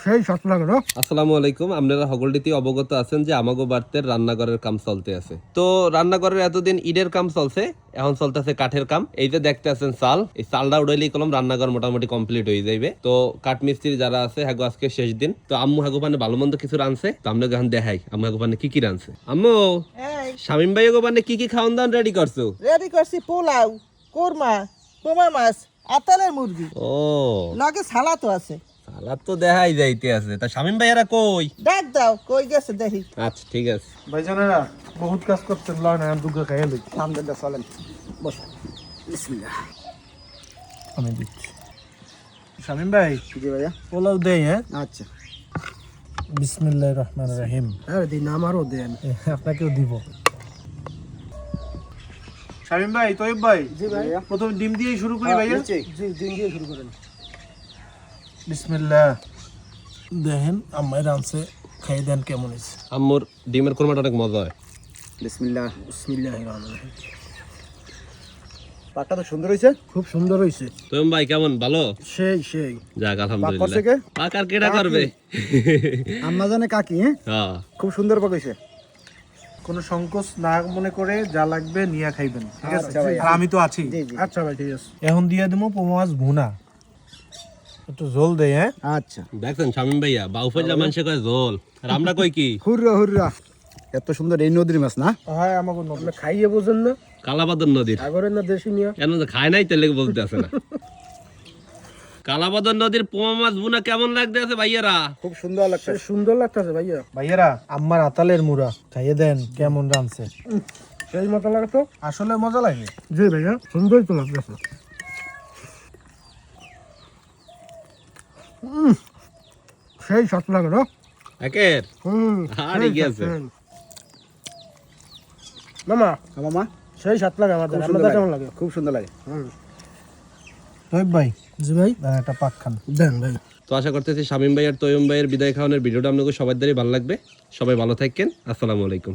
সেই স্বাদ লাগে রে। আসসালামু আলাইকুম। আপনারা সকলটিতে অবগত আছেন যে আমাগো বাড়িতে রান্নাঘরের কাম চলতে আছে। তো রান্নাঘরের এতদিন ইটের কাম চলছে, এখন চলতেছে কাঠের কাম। এই যে দেখতে আছেন চাল, এই চালটা উড়াইলেই কলম রান্নাঘর মোটামুটি কমপ্লিট হয়ে যাবে। তো কাঠ মিস্ত্রি যারা আছে হাগো আজকে শেষ দিন। তো আম্মু হাগো পানে ভালো মন্দ কিছু রানছে, তো আমরা এখন দেখাই আম্মু হাগো পানে কি কি রানছে। আম্মু, শামিম ভাই হাগো পানে কি কি খাওয়ান দাওয়ান রেডি করছো? রেডি করছি পোলাও, কোরমা, পোমা মাছ, আতালের মুরগি, ও লগে সালাদও আছে। সালাদ তো দেখাই যাইতে আছে। তা শামিম ভাই এরা কই? ডাক দাও, কই গেছে দেখি। আচ্ছা ঠিক আছে। ভাইজানেরা বহুত কাজ করতেন, লয় না দুর্গা খাইয়ে লই। আলহামদুলিল্লাহ, চলেন বস। বিসমিল্লাহ। আমি দিচ্ছি। শামিম ভাই জি ভাইয়া। পোলাও দেই। হ্যাঁ, আচ্ছা। বিসমিল্লাহির রহমানির রহিম। আরে দিন আমারও দেন। আপনাকেও দিব। শামিম ভাই, তৈব ভাই, জি ভাইয়া। প্রথমে ডিম দিয়েই শুরু করি ভাইয়া। জি, দিন দিয়ে শুরু করেন। বিসমিল্লাহ। দেখেন আম্মাই রাঁধছে, খাই দেন কেমন হয়েছে। আম্মুর ডিমের কোরমাটা অনেক মজা হয়। বিসমিল্লাহ। বিসমিল্লাহির রহমানির রহিম। পাকটা তো সুন্দর হয়েছে। খুব সুন্দর হয়েছে। তোম ভাই কেমন, ভালো? সেই সেই। যাক করছে কে? আলহামদুলিল্লাহ। পাক আর কেডা করবে? আম্মা জানে কাকি, হ্যাঁ খুব সুন্দর পাকাইছে। কোনো সংকোচ না মনে করে যা লাগবে নিয়ে খাইবেন, ঠিক আছে? আচ্ছা ভাই। আর আমি তো আছি। জি, জি। আচ্ছা ভাই, ঠিক আছে। এখন দিয়ে দেবো পোমা মাছ ভুনা, একটু ঝোল দেই। হ্যাঁ, আচ্ছা। দেখছেন শামিম ভাইয়া, বাউফাইলা মানুষে কয় ঝোল, আর আমরা কই কি হুররা হুররা। এত সুন্দর এই নদীর মাছ না? হ্যাঁ আমাকে নবলে খাইয়ে বোঝেন না, কালাবাদন নদীর। সাগরের না দেশি নিয়ে। কেন যে খায় নাই তেলে বলতে আছে না। কালাবাদন নদীর পোমা মাছ বুনা কেমন লাগতে আছে ভাইয়ারা? খুব সুন্দর লাগছে। সুন্দর লাগতেছে ভাইয়া। ভাইয়ারা আম্মার আতালের মুড়া খাইয়ে দেন কেমন রাঁধছে। সেই মজা লাগে তো, আসলে মজা লাগে। জি ভাইয়া, সুন্দরই তো লাগতেছে। সেই স্বাদ লাগে রে। একের আরে কি আছে? মামা, মামা সেই স্বাদ লাগে আমাদের। আমাদের কেমন লাগে? খুব সুন্দর লাগে। তৈব ভাই। জি ভাই, একটা পাক খান দেন ভাই। তো আশা করতেছি শামিম ভাই আর তৈয়ম ভাইয়ের বিদায় খাওয়ানোর ভিডিওটা আপনাকে সবার দ্বারাই ভালো লাগবে। সবাই ভালো থাকেন। আসসালামু আলাইকুম।